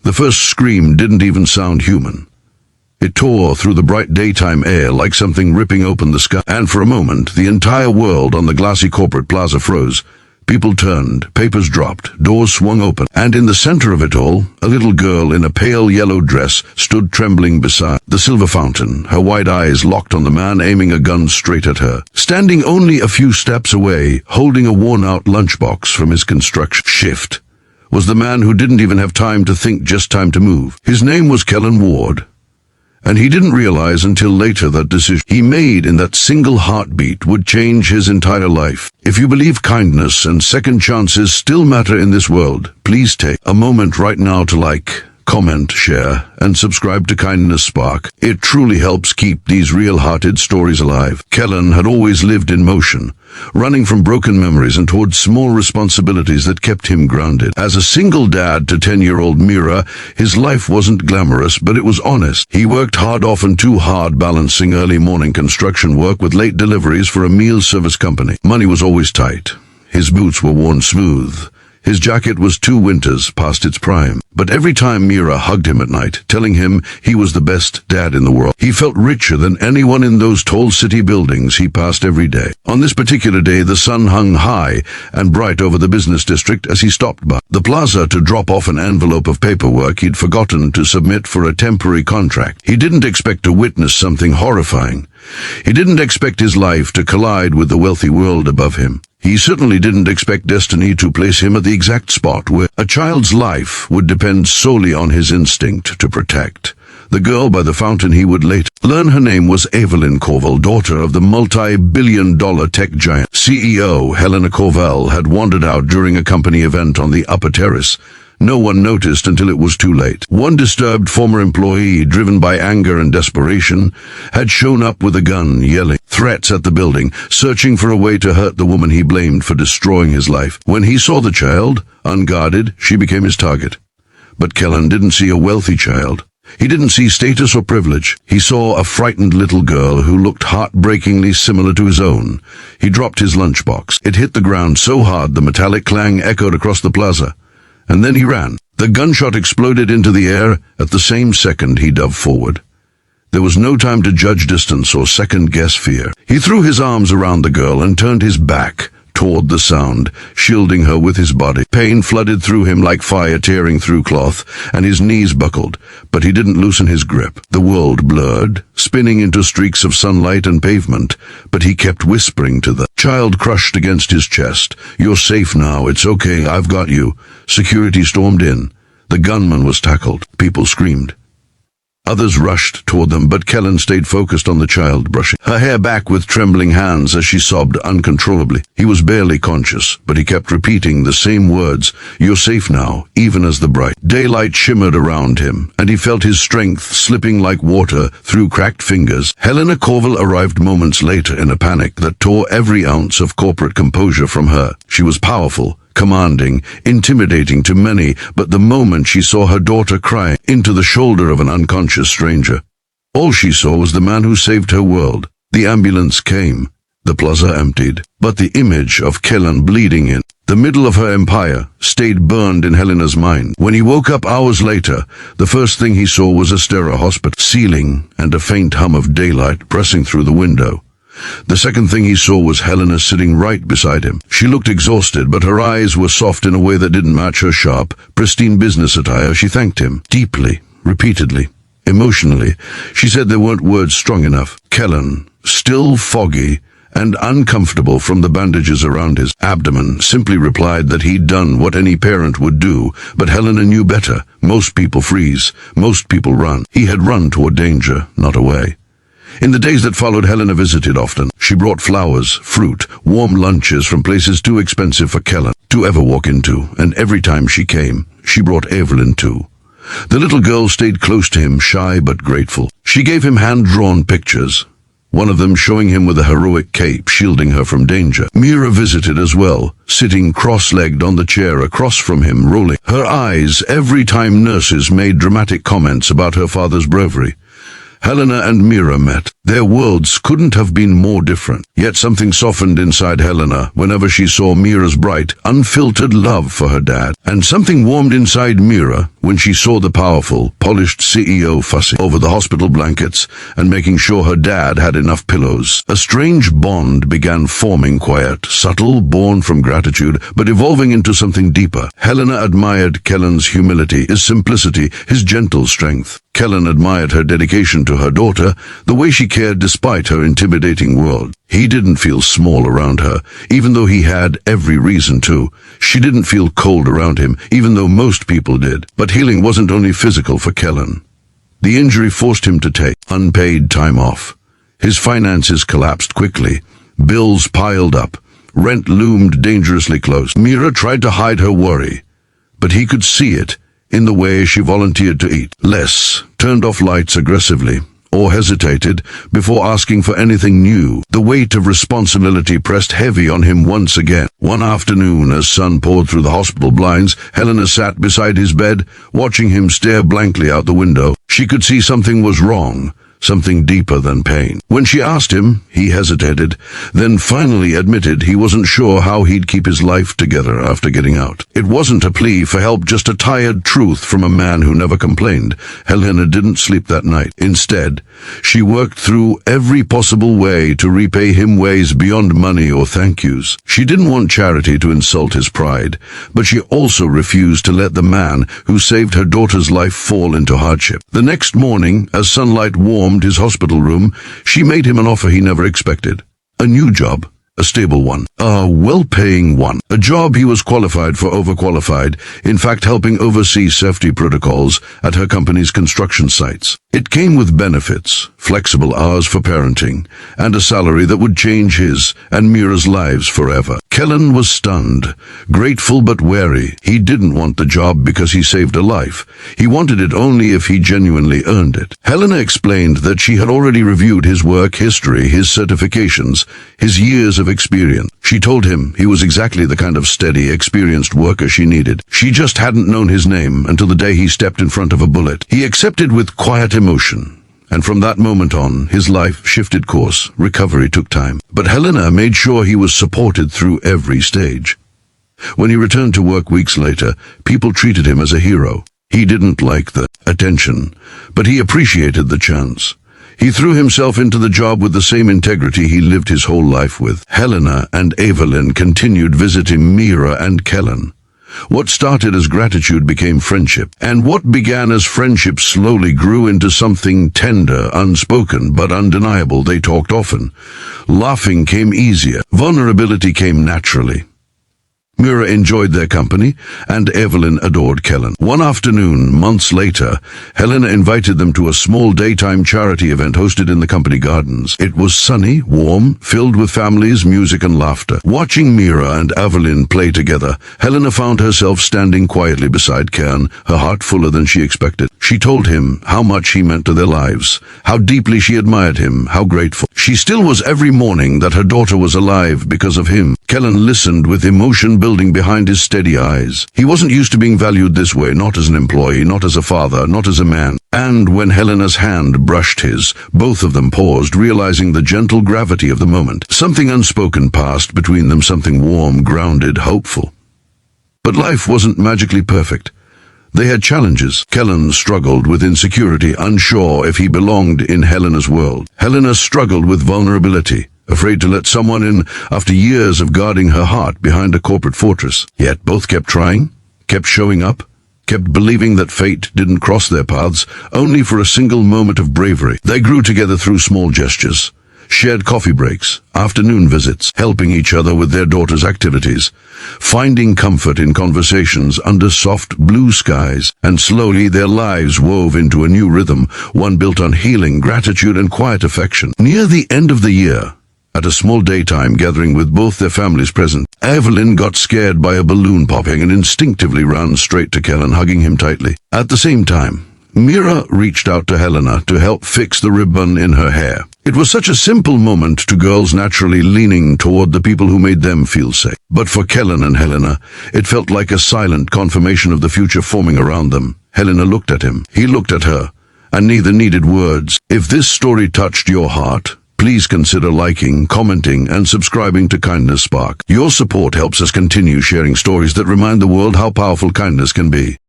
The first scream didn't even sound human. It tore through the bright daytime air like something ripping open the sky, and for a moment the entire world on the glassy corporate plaza froze. People turned, papers dropped, doors swung open, and in the center of it all, a little girl in a pale yellow dress stood trembling beside the silver fountain, her wide eyes locked on the man aiming a gun straight at her. Standing only a few steps away, holding a worn-out lunchbox from his construction shift, was the man who didn't even have time to think, just time to move. His name was Kellen Ward. And he didn't realize until later that decision he made in that single heartbeat would change his entire life. If you believe kindness and second chances still matter in this world, please take a moment right now to like, comment, share, and subscribe to Kindness Spark. It truly helps keep these real-hearted stories alive. Kellen had always lived in motion, running from broken memories and towards small responsibilities that kept him grounded. As a single dad to 10-year-old Mira, his life wasn't glamorous, but it was honest. He worked hard, often too hard, balancing early morning construction work with late deliveries for a meal service company. Money was always tight. His boots were worn smooth. His jacket was 2 winters past its prime. But every time Mira hugged him at night, telling him he was the best dad in the world, he felt richer than anyone in those tall city buildings he passed every day. On this particular day, the sun hung high and bright over the business district as he stopped by the plaza to drop off an envelope of paperwork he'd forgotten to submit for a temporary contract. He didn't expect to witness something horrifying. He didn't expect his life to collide with the wealthy world above him. He certainly didn't expect destiny to place him at the exact spot where a child's life would depend solely on his instinct to protect. The girl by the fountain he would later learn her name was Evelyn Corval, daughter of the multi-billion-dollar tech giant. CEO Helena Corval had wandered out during a company event on the upper terrace. No one noticed until it was too late. One disturbed former employee, driven by anger and desperation, had shown up with a gun, yelling threats at the building, searching for a way to hurt the woman he blamed for destroying his life. When he saw the child, unguarded, she became his target. But Kellen didn't see a wealthy child. He didn't see status or privilege. He saw a frightened little girl who looked heartbreakingly similar to his own. He dropped his lunchbox. It hit the ground so hard the metallic clang echoed across the plaza. And then he ran. The gunshot exploded into the air at the same second he dove forward. There was no time to judge distance or second-guess fear. He threw his arms around the girl and turned his back toward the sound, shielding her with his body. Pain flooded through him like fire tearing through cloth, and his knees buckled, but he didn't loosen his grip. The world blurred, spinning into streaks of sunlight and pavement, but he kept whispering to the child crushed against his chest. "You're safe now, it's okay, I've got you." Security stormed in. The gunman was tackled. People screamed. Others rushed toward them, but Kellen stayed focused on the child, brushing her hair back with trembling hands as she sobbed uncontrollably. He was barely conscious, but he kept repeating the same words, "You're safe now," even as the bright daylight shimmered around him, and he felt his strength slipping like water through cracked fingers. Helena Corval arrived moments later in a panic that tore every ounce of corporate composure from her. She was powerful, commanding, intimidating to many, but the moment she saw her daughter crying into the shoulder of an unconscious stranger, all she saw was the man who saved her world. The ambulance came. The plaza emptied, but the image of Kellen bleeding in the middle of her empire stayed burned in Helena's mind. When he woke up hours later, the first thing he saw was a sterile hospital ceiling and a faint hum of daylight pressing through the window. The second thing he saw was Helena sitting right beside him. She looked exhausted, but her eyes were soft in a way that didn't match her sharp, pristine business attire. She thanked him, deeply, repeatedly, emotionally. She said there weren't words strong enough. Kellen, still foggy and uncomfortable from the bandages around his abdomen, simply replied that he'd done what any parent would do, but Helena knew better. Most people freeze. Most people run. He had run toward danger, not away. In the days that followed, Helena visited often. She brought flowers, fruit, warm lunches from places too expensive for Kellen to ever walk into, and every time she came, she brought Evelyn too. The little girl stayed close to him, shy but grateful. She gave him hand-drawn pictures, one of them showing him with a heroic cape shielding her from danger. Mira visited as well, sitting cross-legged on the chair across from him, rolling her eyes every time nurses made dramatic comments about her father's bravery. Helena and Mira met. Their worlds couldn't have been more different. Yet something softened inside Helena whenever she saw Mira's bright, unfiltered love for her dad. And something warmed inside Mira when she saw the powerful, polished CEO fussing over the hospital blankets and making sure her dad had enough pillows. A strange bond began forming, quiet, subtle, born from gratitude, but evolving into something deeper. Helena admired Kellen's humility, his simplicity, his gentle strength. Kellen admired her dedication to her daughter, the way she cared despite her intimidating world. He didn't feel small around her, even though he had every reason to. She didn't feel cold around him, even though most people did. But healing wasn't only physical for Kellen. The injury forced him to take unpaid time off. His finances collapsed quickly. Bills piled up. Rent loomed dangerously close. Mira tried to hide her worry, but he could see it in the way she volunteered to eat less, turned off lights aggressively, or hesitated before asking for anything new. The weight of responsibility pressed heavy on him once again. One afternoon, as sun poured through the hospital blinds, Helena sat beside his bed, watching him stare blankly out the window. She could see something was wrong, something deeper than pain. When she asked him, he hesitated, then finally admitted he wasn't sure how he'd keep his life together after getting out. It wasn't a plea for help, just a tired truth from a man who never complained. Helena didn't sleep that night. Instead, she worked through every possible way to repay him ways beyond money or thank yous. She didn't want charity to insult his pride, but she also refused to let the man who saved her daughter's life fall into hardship. The next morning, as sunlight warmed his hospital room, she made him an offer he never expected. A new job. A stable one. A well-paying one. A job he was qualified for, overqualified, in fact helping oversee safety protocols at her company's construction sites. It came with benefits, flexible hours for parenting, and a salary that would change his and Mira's lives forever. Kellen was stunned, grateful but wary. He didn't want the job because he saved a life. He wanted it only if he genuinely earned it. Helena explained that she had already reviewed his work history, his certifications, his years of experience. She told him he was exactly the kind of steady, experienced worker she needed. She just hadn't known his name until the day he stepped in front of a bullet. He accepted with quiet emotion. And from that moment on, his life shifted course. Recovery took time. But Helena made sure he was supported through every stage. When he returned to work weeks later, people treated him as a hero. He didn't like the attention, but he appreciated the chance. He threw himself into the job with the same integrity he lived his whole life with. Helena and Evelyn continued visiting Mira and Kellen. What started as gratitude became friendship, and what began as friendship slowly grew into something tender, unspoken, but undeniable. They talked often. Laughing came easier. Vulnerability came naturally. Mira enjoyed their company, and Evelyn adored Kellen. One afternoon, months later, Helena invited them to a small daytime charity event hosted in the company gardens. It was sunny, warm, filled with families, music, and laughter. Watching Mira and Evelyn play together, Helena found herself standing quietly beside Kern, her heart fuller than she expected. She told him how much he meant to their lives, how deeply she admired him, how grateful. She still was every morning that her daughter was alive because of him. Kellen listened with emotion building behind his steady eyes. He wasn't used to being valued this way, not as an employee, not as a father, not as a man. And when Helena's hand brushed his, both of them paused, realizing the gentle gravity of the moment. Something unspoken passed between them, something warm, grounded, hopeful. But life wasn't magically perfect. They had challenges. Kellen struggled with insecurity, unsure if he belonged in Helena's world. Helena struggled with vulnerability, afraid to let someone in after years of guarding her heart behind a corporate fortress. Yet both kept trying, kept showing up, kept believing that fate didn't cross their paths, only for a single moment of bravery. They grew together through small gestures, shared coffee breaks, afternoon visits, helping each other with their daughter's activities, finding comfort in conversations under soft blue skies, and slowly their lives wove into a new rhythm, one built on healing, gratitude, and quiet affection. Near the end of the year, at a small daytime gathering with both their families present, Evelyn got scared by a balloon popping and instinctively ran straight to Kellen, hugging him tightly. At the same time, Mira reached out to Helena to help fix the ribbon in her hair. It was such a simple moment to girls naturally leaning toward the people who made them feel safe. But for Kellen and Helena, it felt like a silent confirmation of the future forming around them. Helena looked at him. He looked at her, and neither needed words. If this story touched your heart, please consider liking, commenting, and subscribing to Kindness Spark. Your support helps us continue sharing stories that remind the world how powerful kindness can be.